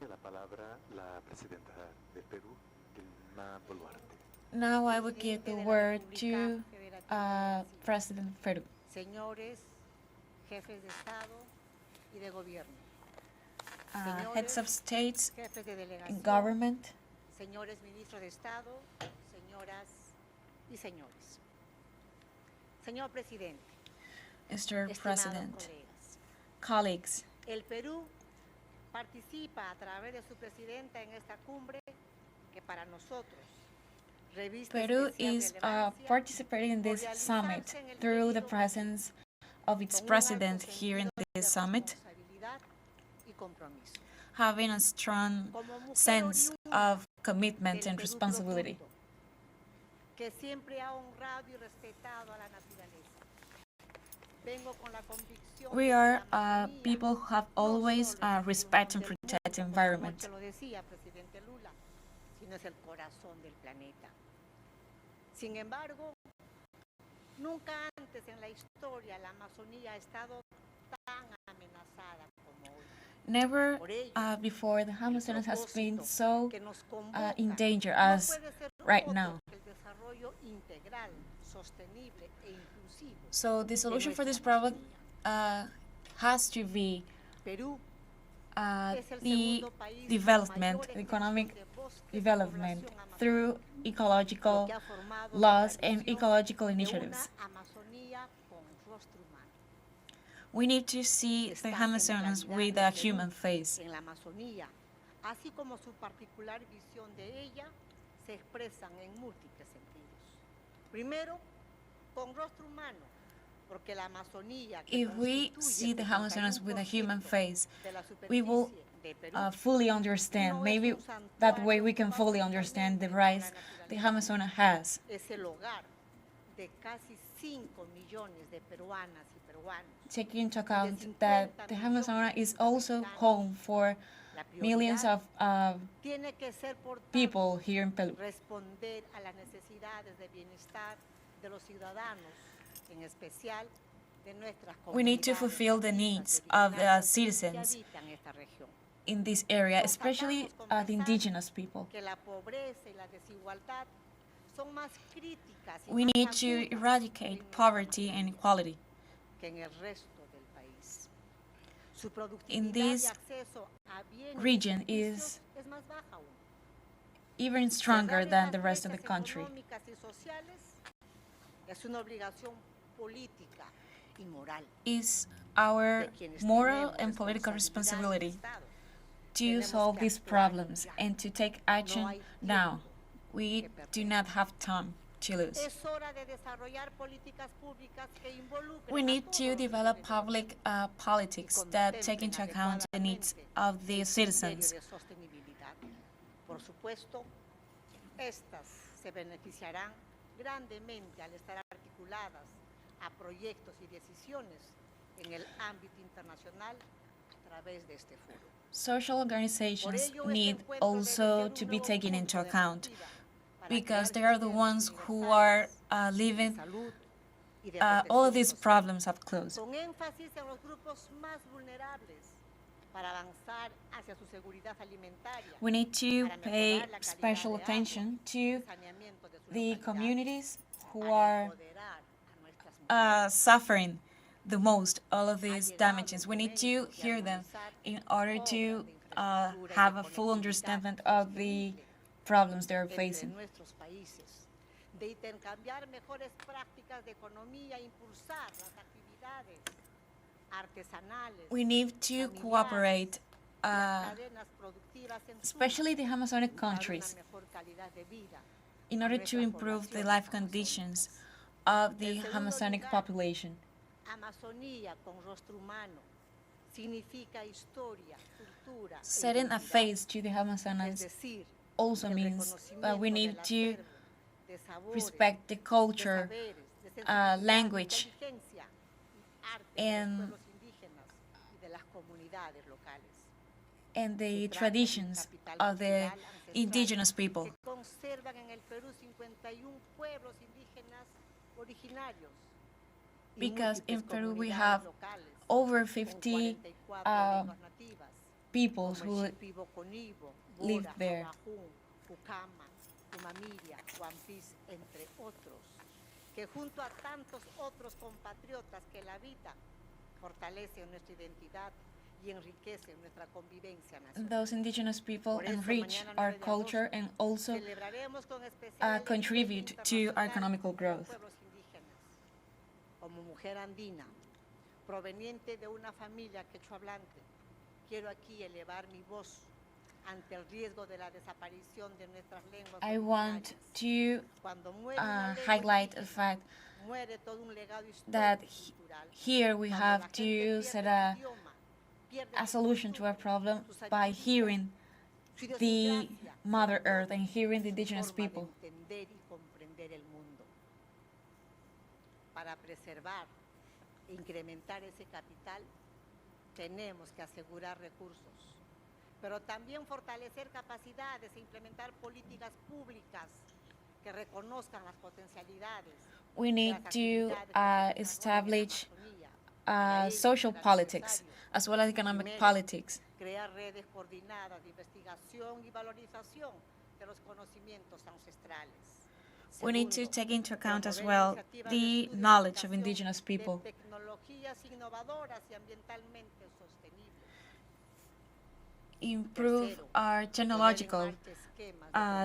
la palabra la presidenta del Perú, Dina Boluarte. Now I will give the word to President of Peru. Señores jefes de Estado y de Gobierno. Heads of states Jefes de and delegación, government, señores ministros de Estado, señoras y señores. Señor presidente, Mr. estimados President, colegas, colleagues, el Perú participa a través de su presidenta en esta cumbre que para nosotros reviste Peru especial is relevancia participating in por this realizarse summit en el through the periodo presence of its con un president alto here in sentido this de summit, responsabilidad y compromiso. having a strong Como mujer sense oriunda of commitment del and Perú responsibility. profundo, que siempre ha honrado y respetado a la naturaleza. Vengo con la convicción We de que are la Amazonía people who have no always solo es el respect and pulmón del protect the mundo, como environment. anoche lo decía presidente Lula, sino es el corazón del planeta. Sin embargo, nunca antes en la historia la Amazonía ha estado tan amenazada como hoy. Never Por ello, before the el Amazonas has been propósito so que nos convoca in danger no as puede ser right otro now. que el desarrollo integral, sostenible e inclusivo So the solution de for this nuestra problem Amazonía. has to be Perú es el the segundo país development, con mayor economic extensión de bosques y development población amazónica, through ecological lo que ha formado laws nuestra and visión ecological de initiatives. una Amazonía con rostro humano. We need to see the Esta Amazonas centralidad with del a Perú human face. en la Amazonía, así como su particular visión de ella, se expresan en múltiples sentidos. Primero, con rostro humano, porque la Amazonía que If we constituye see the el Amazonas with a human 71% face, de la we will superficie de Perú, fully understand. no Maybe es un that way santuario we can que va fully understand the únicamente con rise la the naturaleza. Amazonas has. Es el hogar de casi 5 millones de peruanas y peruanos. Taking into account that the Amazonas is also home for La millions prioridad of tiene que ser, por tanto, people here in Peru. responder a las necesidades de bienestar de los ciudadanos, en especial de nuestras comunidades. We need to fulfill the needs of the citizens que habitan esta región. in this area, especially the indigenous people. Que la pobreza y la desigualdad son más críticas y We más need to agudas eradicate en poverty and inequality. que en el resto del país. Su productividad In this y acceso a bienes region y servicios is es más baja aún. even stronger Cerrar than esas the rest of the brechas country. económicas y sociales es una obligación política y moral Is our de quienes moral tenemos and political responsabilidad en el responsibility Estado. to Tenemos solve que these actuar problems ya. and to take No action hay now. tiempo We que do perder. not have time to lose. Es hora de desarrollar políticas públicas que involucren We a need todos to los develop sectores del public país politics y that take contemplen into account the needs adecuadamente of the el criterio citizens. de sostenibilidad. Por supuesto, estas se beneficiarán grandemente al estar articuladas a proyectos y decisiones en el ámbito internacional a través de este foro. Social Por organizations ello, este need encuentro debe also ser to un be nuevo taken into punto de account partida para because crear they are the sistemas ones who are universales de living salud y de all protección of these social, problems up close. con énfasis en los grupos más vulnerables para avanzar hacia su seguridad alimentaria, We need to para pay mejorar la calidad special de agua attention to y saneamiento de sus the localidades, communities who para are empoderar a nuestras mujeres. suffering the most all of these damages. We need to hear them in order to have a full understanding of the problems they are entre facing. nuestros países, de intercambiar mejores prácticas de economía, impulsar las actividades artesanales, We need to cooperate, las cadenas productivas en especially the Amazonic suma, dar countries, una mejor calidad de vida in a order to nuestras improve the poblaciones life amazónicas. conditions of the En segundo Amazonic lugar, population. Amazonía con rostro humano significa historia, cultura, Setting a identidad. face to the Es Amazonas decir, also el means reconocimiento we del need to acervo, de sabores, respect the de culture, saberes, de sensibilidad, language, inteligencia y arte and- de los pueblos indígenas y de las comunidades locales. and the Se trata de un traditions capital of the cultural ancestral indigenous people. que conservan en el Perú 51 pueblos indígenas originarios. y Because in múltiples Peru we comunidades have locales, over con 50 44 lenguas nativas, peoples who live there. Entre otros, que junto a tantos otros compatriotas que la habitan, fortalecen nuestra identidad y enriquecen nuestra convivencia nacional. Those indigenous people enrich our culture and also contribute to our economical growth. Como mujer andina, proveniente de una familia quechua-hablante, quiero aquí elevar mi voz ante el riesgo de la desaparición de nuestras lenguas. I want to highlight the fact that here we have to set a solution to our problem by hearing the Mother Earth and hearing the indigenous people. Para preservar e incrementar ese capital, tenemos que asegurar recursos, pero también fortalecer capacidades e implementar políticas públicas que reconozcan las potencialidades. We need to establish social politics as well as economic politics. Crear redes coordinadas de investigación y valorización de los conocimientos ancestrales. We need to take into account as well the knowledge of indigenous people. Improve our technological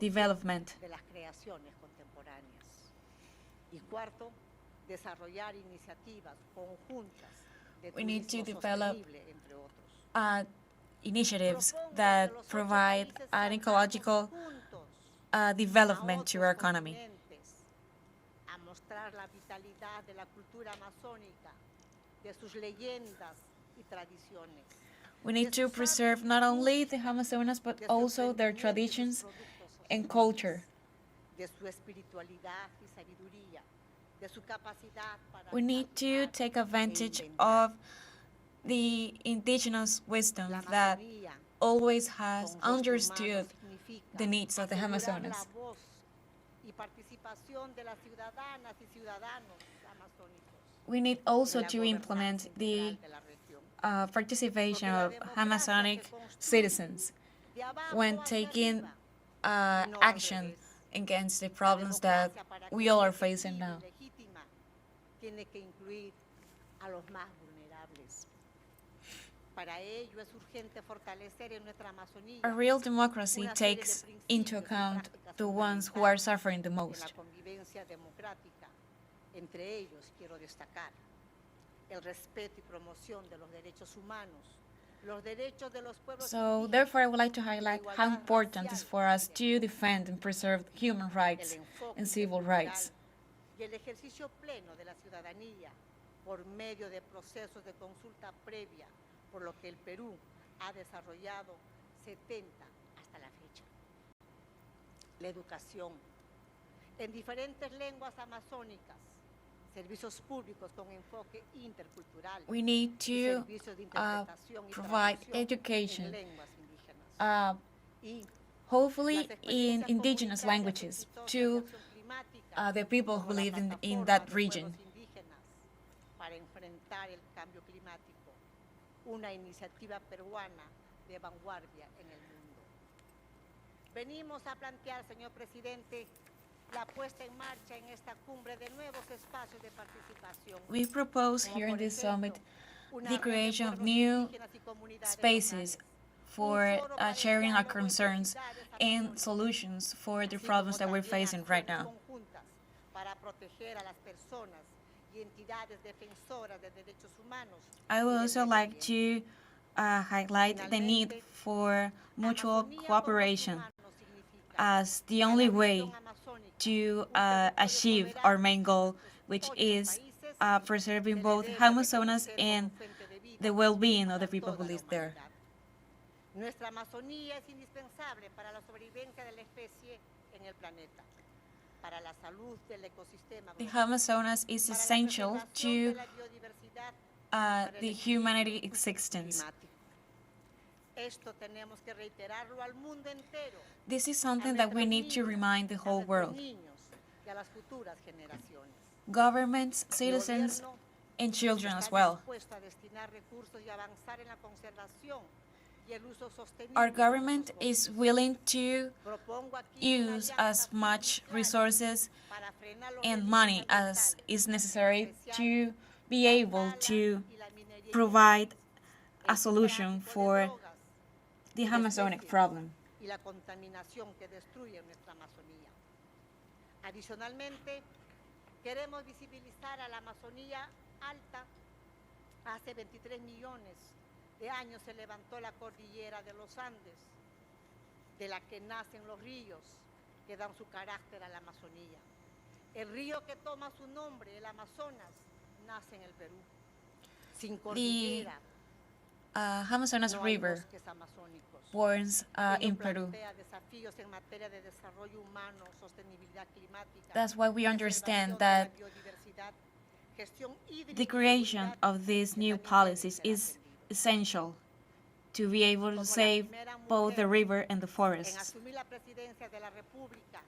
development. We need to develop initiatives that provide an ecological development to our economy. La vitalidad de la cultura amazónica, de sus leyendas y tradiciones. We need to preserve not only the Amazonas but also their traditions and culture. De su espiritualidad y sabiduría, de su capacidad para we need to take advantage of the indigenous wisdom that always has understood the needs of the Amazonas. We need also to implement the participation of Amazonic citizens when taking action against the problems that we all are facing now. A real democracy takes into account the ones who are suffering the most. Entre ellos quiero destacar el respeto y promoción de los derechos humanos, los derechos de los pueblos. So, therefore, I would like to highlight how important it is for us to defend and preserve human rights and civil rights. Y el ejercicio pleno de la ciudadanía por medio de procesos de consulta previa, por lo que el Perú ha desarrollado 70 hasta la fecha. La educación en diferentes lenguas amazónicas. Servicios públicos con enfoque intercultural. We need to provide education, hopefully in indigenous languages, to the people who live in that region. Para enfrentar el cambio climático, una iniciativa peruana de vanguardia en el mundo. Venimos a plantear, señor presidente, la puesta en marcha en esta cumbre de nuevos espacios de participación. We propose here in this summit the creation of new spaces for sharing our concerns and solutions for the problems that we're facing right now. I would also like to highlight the need for mutual cooperation as the only way to achieve our main goal, which is preserving both Amazonas and the well-being of the people who live there. Nuestra Amazonía es indispensable para la sobrevivencia de la especie en el planeta, para la salud del ecosistema. The Amazonas is essential to the humanity existence. Esto tenemos que reiterarlo al mundo entero. This is something that we need to remind the whole world. Governments, citizens, and children as well. y el uso sostenible our de government nuestros is bosques. willing to Propongo aquí una use alianza as much pública resources para frenar los and delitos money as ambientales, is en necessary especial to be la able tala to y la minería provide ilegal, a el solution tráfico de for drogas the y de Amazonic especies problem. y la contaminación que destruye nuestra Amazonía. Adicionalmente, queremos visibilizar a la Amazonía alta. Hace 23 millones de años se levantó la cordillera de los Andes, de la que nacen los ríos que dan su carácter a la Amazonía. El río que toma su nombre, el Amazonas, nace en el Perú. Sin cordillera, Amazonas no hay River bosques amazónicos. borns Ello in Peru. plantea desafíos en materia de desarrollo humano, sostenibilidad climática, That's why we understand that preservación de la biodiversidad, gestión hídrica the y creation seguridad, of these que new también deben policies ser is atendidos. essential to be able to Como la save primera both the mujer river and the en forests. asumir la presidencia de la República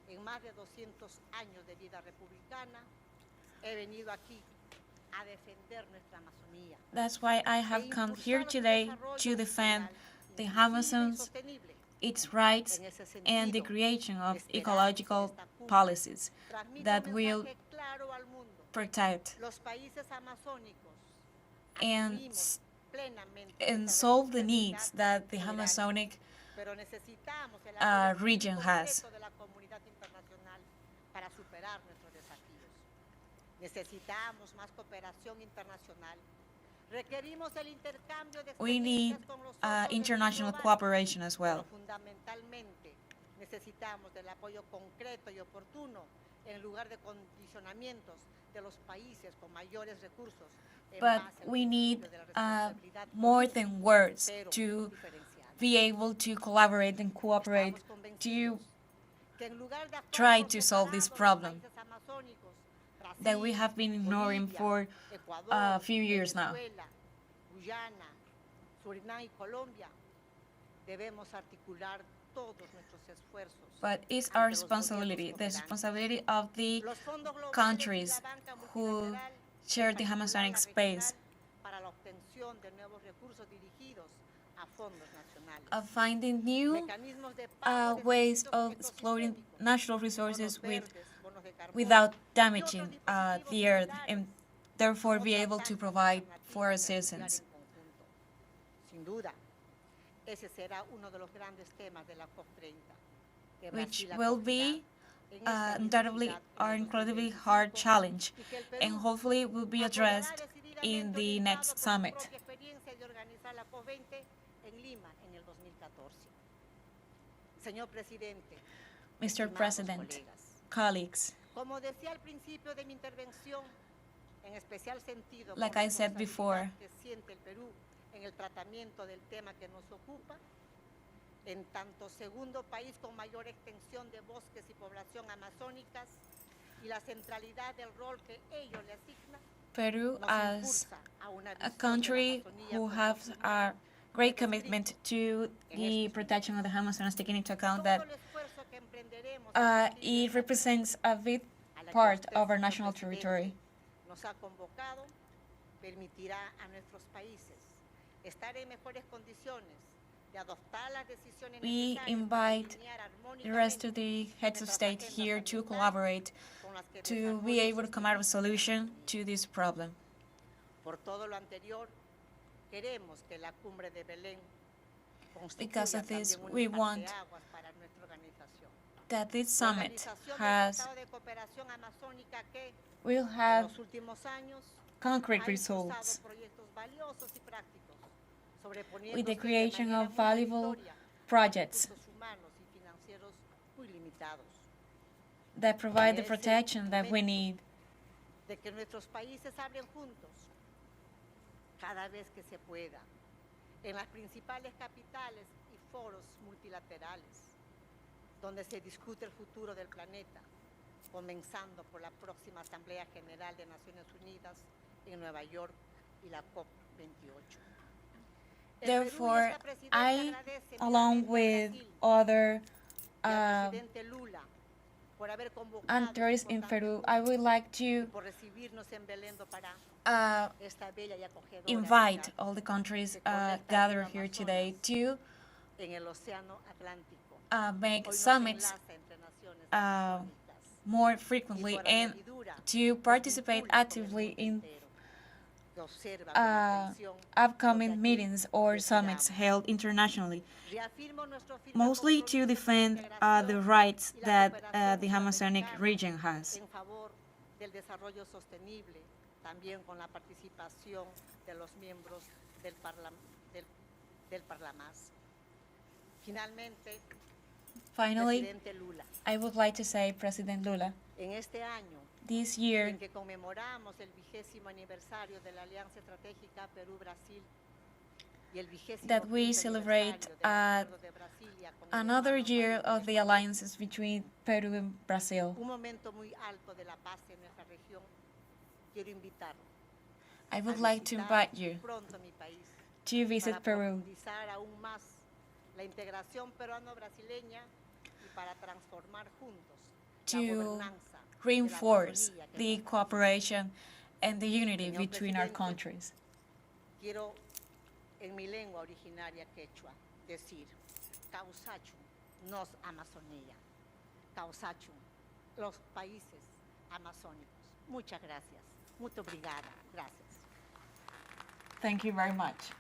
en más de 200 años de vida republicana, he venido aquí a defender nuestra Amazonía. That's why I have come here today to defend the Amazons, its rights, and the creation of ecological policies that will protect Los países amazónicos and, asumimos plenamente and nuestra solve the needs responsabilidad that the soberana, Amazonic pero necesitamos el apoyo region has. completo de la comunidad internacional para superar nuestros desafíos. Necesitamos más cooperación internacional. Requerimos el intercambio de We need experiencias con los socios del international global, cooperation as pero well. fundamentalmente necesitamos del apoyo concreto y oportuno en lugar de condicionamientos de los países con mayores recursos. But we need more than words to be able to collaborate and cooperate to try to solve this problem that we have been ignoring for a few years now. Guyana, Surinam y Colombia, debemos articular todos nuestros esfuerzos. But it's our responsibility, the responsibility of the countries who share the Amazonic space, para la obtención de nuevos recursos dirigidos a fondos nacionales. of finding new Mecanismos de pago de ways servicios of exploiting ecosistémicos, natural resources bonos verdes, bonos de carbono, without y damaging otros dispositivos the earth similares, and therefore be otras able to tantas provide alternativas for our de negociar citizens. en conjunto. Sin duda, ese será uno de los grandes temas de la COP30, que Which Brasil will acogerá be en esta misma undoubtedly ciudad our en el incredibly 2025, hard challenge, y que el Perú and hopefully will be addressed apoyará in the decididamente next orientado por su summit. propia experiencia de organizar la COP20 en Lima en el 2014. Señor presidente, Mr. estimados President, colegas, colleagues, como decía al principio de mi intervención, en especial sentido like con I said responsabilidad before, que siente el Perú en el tratamiento del tema que nos ocupa, en tanto segundo país con mayor extensión de bosques y población amazónicas y la centralidad del rol que ello le asigna, Peru nos as impulsa a una a visión de la country Amazonía who como has a great commitment to the protection of the Amazonas, taking into account todo that el esfuerzo que emprenderemos a partir de it esta represents a big a la que part usted, of our señor national presidente, territory. nos ha convocado, permitirá a nuestros países estar en mejores condiciones de adoptar las decisiones We necesarias para invite alinear the rest of armónicamente the heads of nuestras state agendas here to ambientales collaborate con las que el to desarrollo be able to come out with a sostenible solution to this problem. Por todo lo anterior, queremos que la cumbre de Belén Because constituya of this, también un we want parteaguas para nuestra organización. that this La summit Organización del has Tratado de Cooperación Amazónica que will en have los últimos años concrete ha impulsado results proyectos valiosos y prácticos, with the sobreponiéndose de creation manera of muy valuable meritoria a projects recursos humanos y financieros muy limitados. that provide the Es el protection that we momento need. De que nuestros países hablen juntos cada vez que se pueda en las principales capitales y foros multilaterales donde se discute el futuro del planeta, comenzando por la próxima Asamblea General de Naciones Unidas en Nueva York y la COP28. Therefore, I, along with other al presidente Lula por haber convocado and tourists in este Peru, importante I would like y to por recibirnos en Belén do Pará, esta bella y acogedora invite ciudad all the countries que conecta gathered río here today Amazonas to en el Océano Atlántico. make Hoy nos summits enlaza entre naciones uh, amazónicas more y frequently por and añadidura to nos participate vincula con el actively mundo in entero, que observa con atención lo que upcoming aquí meetings or summits decidamos. held internationally, Reafirmo nuestro firme mostly to compromiso de defend integración the rights y la that cooperación the Amazonic suramericana region has. en favor del desarrollo sostenible, también con la participación de los miembros del Parlamas. Finalmente, Finally, Presidente Lula, I would like to say, President Lula, en este año this year en que conmemoramos el 20º aniversario de la Alianza Estratégica Perú-Brasil y el 25º that we celebrate aniversario del Acuerdo de Brasilia con el another hermano year país of the Ecuador, alliances between Peru and Brazil, un momento muy alto de la paz en nuestra región, quiero invitarlo I a would like to visitar invite you pronto mi país to visit para Peru profundizar aún más la integración peruano-brasileña y para transformar juntos la to gobernanza de la reinforce Amazonía que the compartimos. cooperation and the unity Señor between our Presidente, countries. Quiero en mi lengua originaria quechua decir Causachum nos Amazonía, Causachum los países amazónicos. Muchas gracias, muito obrigada, gracias. Thank you very much.